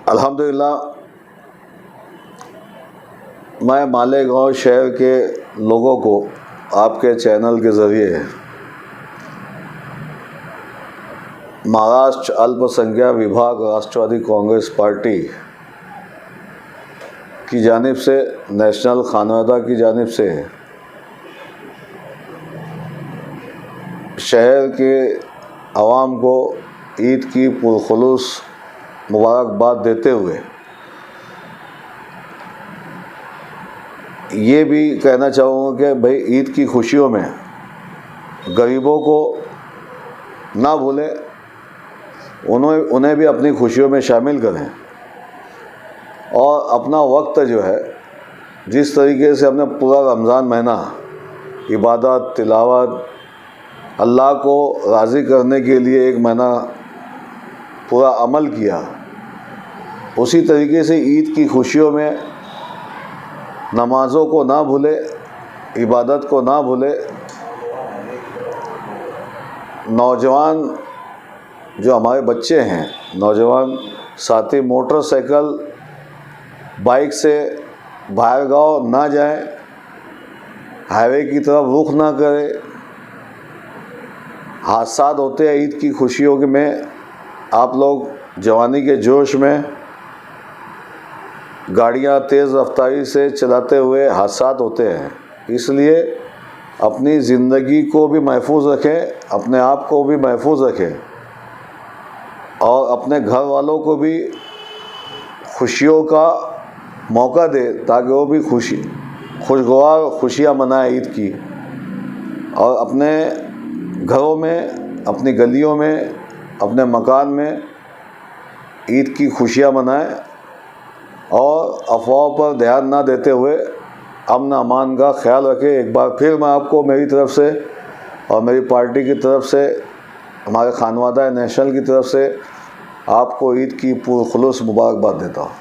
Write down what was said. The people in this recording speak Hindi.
अल्हम्दुलिल्लाह मैं मालेगांव शहर के लोगों को आपके चैनल के ज़रिए महाराष्ट्र अल्पसंख्यक विभाग राष्ट्रवादी कांग्रेस पार्टी की जानिब से, नेशनल खानवादा की जानिब से शहर के आवाम को ईद की पुरखुलूस मुबारकबाद देते हुए ये भी कहना चाहूँगा कि भाई ईद की खुशियों में गरीबों को ना भूलें, उन्हें भी अपनी खुशियों में शामिल करें और अपना वक्त जो है, जिस तरीके से हमने पूरा रमज़ान महीना इबादत, तिलावत, अल्लाह को राज़ी करने के लिए एक महीना पूरा अमल किया, उसी तरीके से ईद की खुशियों में नमाज़ों को ना भूले, इबादत को ना भूले। नौजवान जो हमारे बच्चे हैं, नौजवान साथी मोटरसाइकिल बाइक से बाहर गाँव ना जाएं, हाईवे की तरफ रुख ना करें। हादसात होते हैं ईद की खुशियों में, आप लोग जवानी के जोश में गाड़ियाँ तेज़ रफ्तारी से चलाते हुए हादसात होते हैं, इसलिए अपनी ज़िंदगी को भी महफूज रखें, अपने आप को भी महफूज रखें और अपने घर वालों को भी खुशियों का मौका दें ताकि वो भी खुशगवार खुशियाँ मनाएं ईद की, और अपने घरों में, अपनी गलियों में, अपने मकान में ईद की खुशियाँ मनाएं और अफवाहों पर ध्यान ना देते हुए अमन अमान का ख्याल रखें। एक बार फिर मैं आपको मेरी तरफ से और मेरी पार्टी की तरफ से, हमारे खानवादा नेशनल की तरफ से आपको ईद की पुरखुलूस मुबारकबाद देता हूँ।